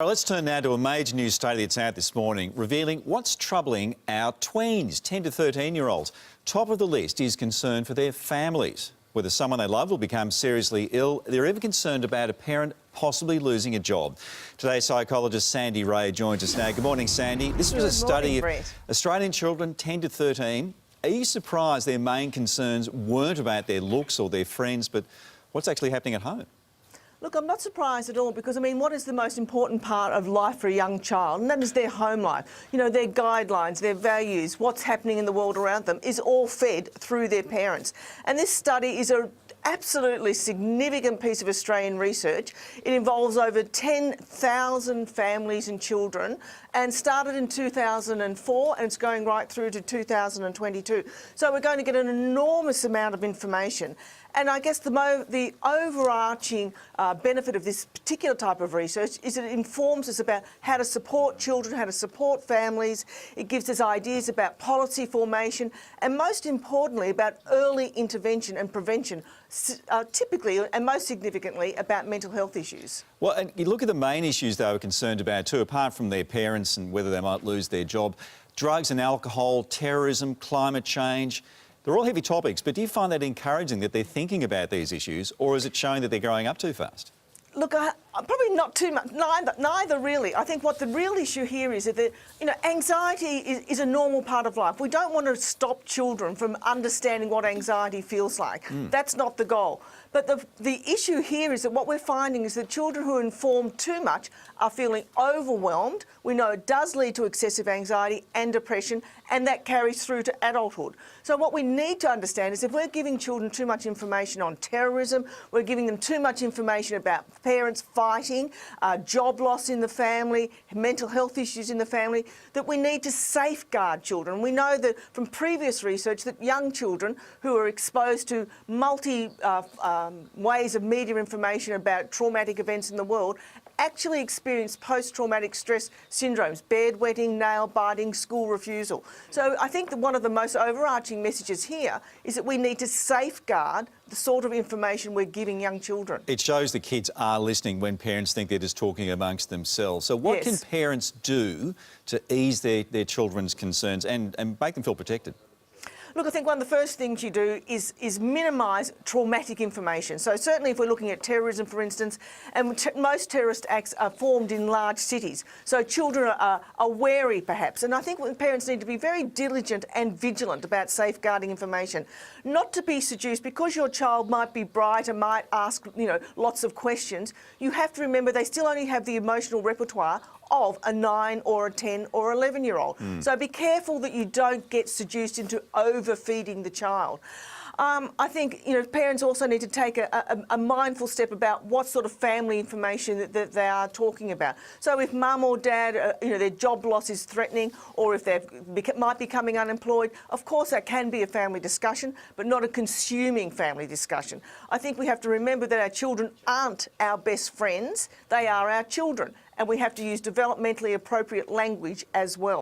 Let's turn now to a major news study that's out this morning, revealing what's troubling our tweens, 10 to 13-year-olds. Top of the list is concern for their families. Whether someone they love will become seriously ill, they're even concerned about a parent possibly losing a job. Today, psychologist Sandy Ray joins us now. Good morning, Sandy. This was a study of Australian children, 10 to 13. Are you surprised their main concerns weren't about their looks or their friends, but what's actually happening at home? Look, I'm not surprised at all because, I mean, what is the most important part of life for a young child? And that is their home life. You know, their guidelines, their values, what's happening in the world around them is all fed through their parents. And this study is a absolutely significant piece of Australian research. It involves over 10,000 families and children and started in 2004 and it's going right through to 2022. So we're going to get an enormous amount of information. And I guess the overarching benefit of this particular type of research is that it informs us about how to support children, how to support families. It gives us ideas about policy formation and, most importantly, about early intervention and prevention, typically and most significantly about mental health issues. Well, and you look at the main issues they were concerned about too, apart from their parents and whether they might lose their job: drugs and alcohol, terrorism, climate change. They're all heavy topics, but do you find that encouraging that they're thinking about these issues, or is it showing that they're growing up too fast? Look, probably not too much, neither really. I think what the real issue here is that, anxiety is a normal part of life. We don't want to stop children from understanding what anxiety feels like. That's not the goal. But the issue here is that what we're finding is that children who are informed too much are feeling overwhelmed. We know it does lead to excessive anxiety and depression, and that carries through to adulthood. So what we need to understand is if we're giving children too much information on terrorism, we're giving them too much information about parents fighting, job loss in the family, mental health issues in the family, that we need to safeguard children. We know that from previous research that young children who are exposed to ways of media information about traumatic events in the world actually experience post-traumatic stress syndromes: bedwetting, nail biting, school refusal. So I think that one of the most overarching messages here is that we need to safeguard the sort of information we're giving young children. It shows the kids are listening when parents think they're just talking amongst themselves. So what can parents do to ease their children's concerns and make them feel protected? Look, I think one of the first things you do is minimise traumatic information. So certainly if we're looking at terrorism, for instance, and most terrorist acts are formed in large cities. So children are wary, perhaps. And I think parents need to be very diligent and vigilant about safeguarding information. Not to be seduced because your child might be bright and might ask, lots of questions. You have to remember they still only have the emotional repertoire of a 9 or a 10 or 11-year-old. So be careful that you don't get seduced into overfeeding the child. I think parents also need to take a mindful step about what sort of family information that they are talking about. So if mum or dad, their job loss is threatening, or if they might be becoming unemployed, of course that can be a family discussion, but not a consuming family discussion. I think we have to remember that our children aren't our best friends, they are our children, and we have to use developmentally appropriate language as well.